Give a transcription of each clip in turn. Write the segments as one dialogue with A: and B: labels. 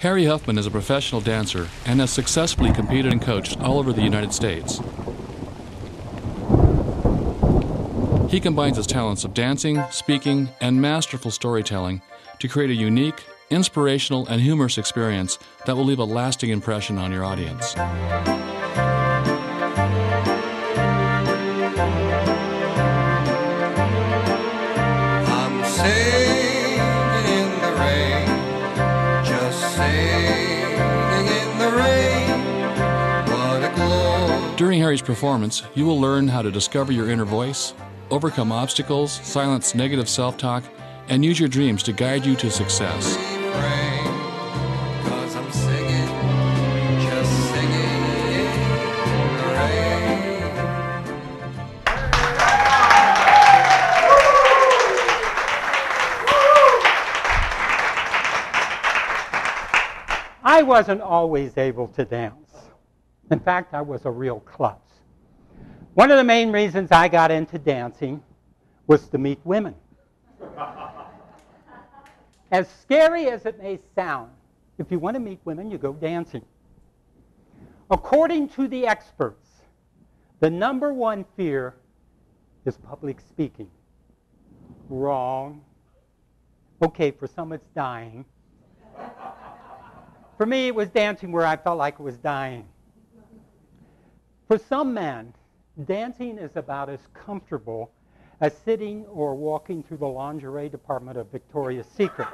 A: Harry Huffman is a professional dancer and has successfully competed and coached all over the United States. He combines his talents of dancing, speaking, and masterful storytelling to create a unique, inspirational, and humorous experience that will leave a lasting impression on your audience.
B: I'm singing in the rain, just singing in the rain. What a glory.
A: During Harry's performance, you will learn how to discover your inner voice, overcome obstacles, silence negative self-talk, and use your dreams to guide you to success.
C: I wasn't always able to dance. In fact, I was a real klutz. One of the main reasons I got into dancing was to meet women. As scary as it may sound, if you want to meet women, you go dancing. According to the experts, the number one fear is public speaking. Wrong. Okay, for some it's dying. For me, it was dancing where I felt like I was dying. For some men, dancing is about as comfortable as sitting or walking through the lingerie department of Victoria's Secret.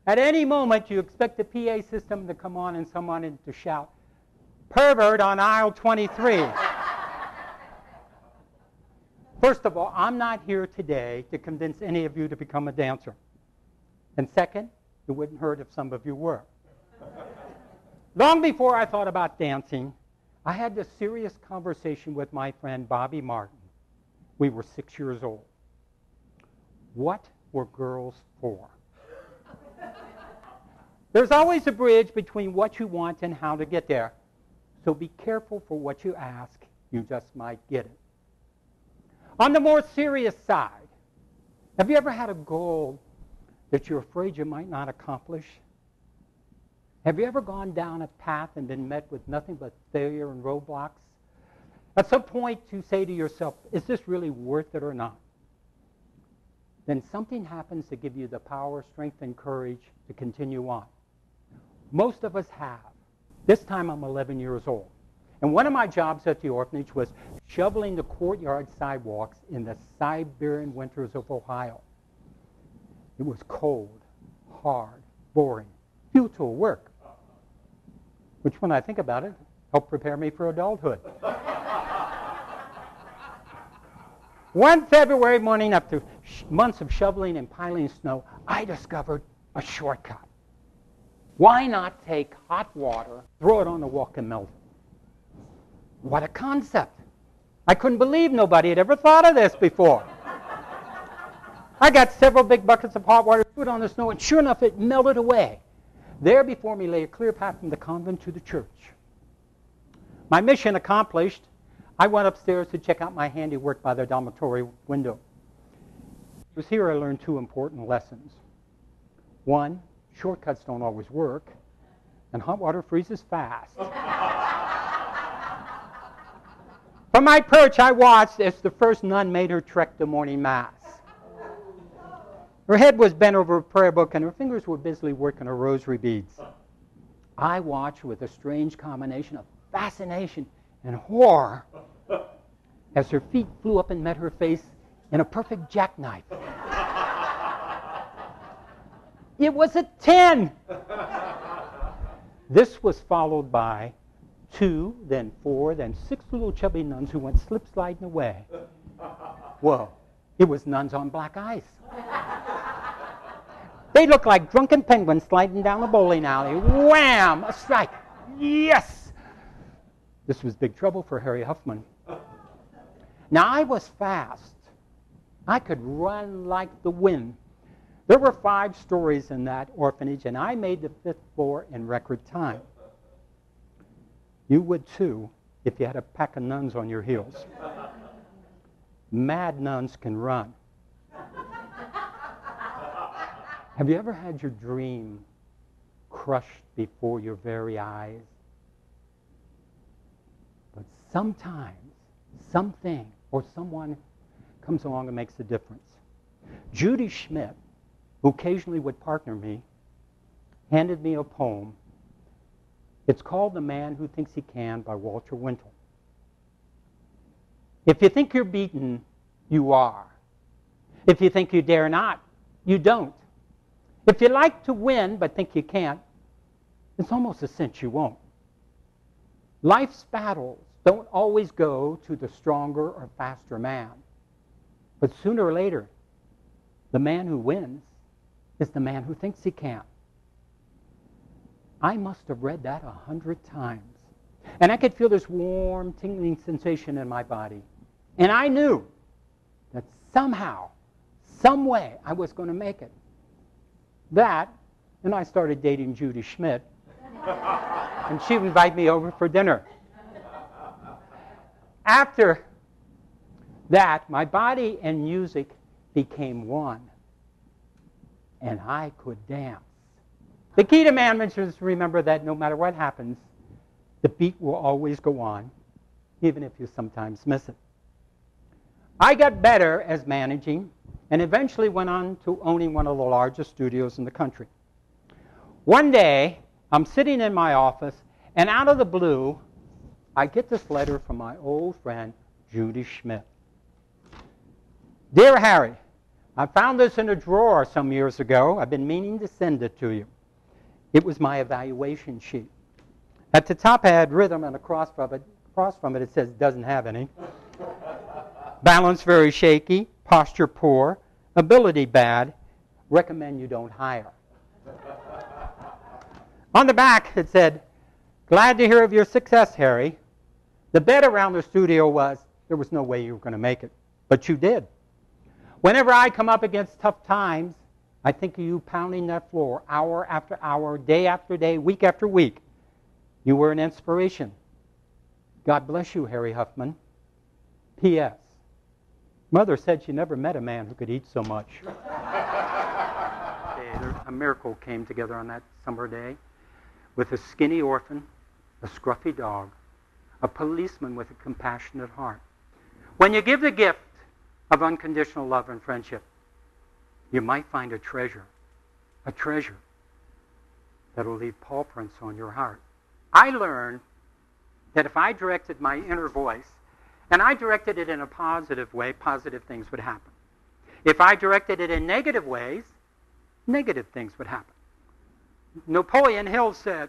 C: At any moment, you expect the PA system to come on and someone to shout, "Pervert on aisle 23." First of all, I'm not here today to convince any of you to become a dancer. And second, it wouldn't hurt if some of you were. Long before I thought about dancing, I had this serious conversation with my friend Bobby Martin. We were 6 years old. What were girls for? There's always a bridge between what you want and how to get there. So be careful for what you ask. You just might get it. On the more serious side, have you ever had a goal that you're afraid you might not accomplish? Have you ever gone down a path and been met with nothing but failure and roadblocks? At some point you say to yourself, is this really worth it or not? Then something happens to give you the power, strength, and courage to continue on. Most of us have. This time I'm 11 years old. And one of my jobs at the orphanage was shoveling the courtyard sidewalks in the Siberian winters of Ohio. It was cold, hard, boring, futile work, which when I think about it, helped prepare me for adulthood. One February morning, after months of shoveling and piling snow, I discovered a shortcut. Why not take hot water, throw it on the walk, and melt it? What a concept. I couldn't believe nobody had ever thought of this before. I got several big buckets of hot water, threw it on the snow, and sure enough, it melted away. There before me lay a clear path from the convent to the church. My mission accomplished, I went upstairs to check out my handiwork by the dormitory window. It was here I learned two important lessons. One, shortcuts don't always work, and hot water freezes fast. From my perch, I watched as the first nun made her trek to morning mass. Her head was bent over a prayer book, and her fingers were busily working her rosary beads. I watched with a strange combination of fascination and horror as her feet flew up and met her face in a perfect jackknife. It was a 10. This was followed by 2, then 4, then 6 little chubby nuns who went slip-sliding away. Whoa, it was nuns on black ice. They looked like drunken penguins sliding down a bowling alley. Wham! A strike. Yes! This was big trouble for Harry Huffman. Now, I was fast. I could run like the wind. There were 5 stories in that orphanage, and I made the 5th floor in record time. You would too if you had a pack of nuns on your heels. Mad nuns can run. Have you ever had your dream crushed before your very eyes? But sometimes something or someone comes along and makes a difference. Judy Schmidt, who occasionally would partner me, handed me a poem. It's called The Man Who Thinks He Can by Walter Wintle. If you think you're beaten, you are. If you think you dare not, you don't. If you like to win but think you can't, it's almost a cinch you won't. Life's battles don't always go to the stronger or faster man. But sooner or later, the man who wins is the man who thinks he can. I must have read that 100 times. And I could feel this warm, tingling sensation in my body. And I knew that somehow, some way, I was going to make it. That, and I started dating Judy Schmidt. And she would invite me over for dinner. After that, my body and music became one. And I could dance. The key to management is to remember that no matter what happens, the beat will always go on, even if you sometimes miss it. I got better as managing and eventually went on to owning one of the largest studios in the country. One day, I'm sitting in my office, and out of the blue, I get this letter from my old friend, Judy Schmidt. Dear Harry, I found this in a drawer some years ago. I've been meaning to send it to you. It was my evaluation sheet. At the top, I had rhythm, and across from it, it says, doesn't have any. Balance very shaky, posture poor, ability bad, recommend you don't hire. On the back, it said, glad to hear of your success, Harry. The bet around the studio was there was no way you were going to make it, but you did. Whenever I come up against tough times, I think of you pounding that floor hour after hour, day after day, week after week. You were an inspiration. God bless you, Harry Huffman. P.S. Mother said she never met a man who could eat so much. A miracle came together on that summer day with a skinny orphan, a scruffy dog, a policeman with a compassionate heart. When you give the gift of unconditional love and friendship, you might find a treasure that will leave paw prints on your heart. I learned that if I directed my inner voice, and I directed it in a positive way, positive things would happen. If I directed it in negative ways, negative things would happen. Napoleon Hill said,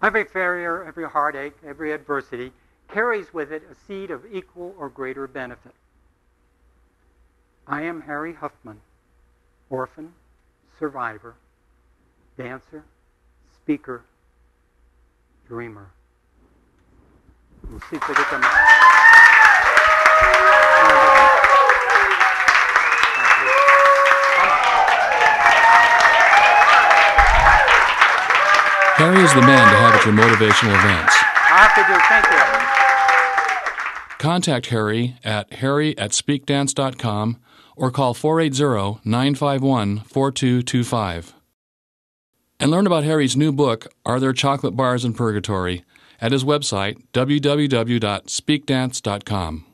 C: every failure, every heartache, every adversity carries with it a seed of equal or greater benefit. I am Harry Huffman, orphan, survivor, dancer, speaker, dreamer. We'll see if we get them.
A: Harry is the man to have at your motivational events.
C: I have to do. Thank you.
A: Contact Harry at harry@speakdance.com or call 480-951-4225. And learn about Harry's new book, Are There Chocolate Bars in Purgatory, at his website, www.speakdance.com.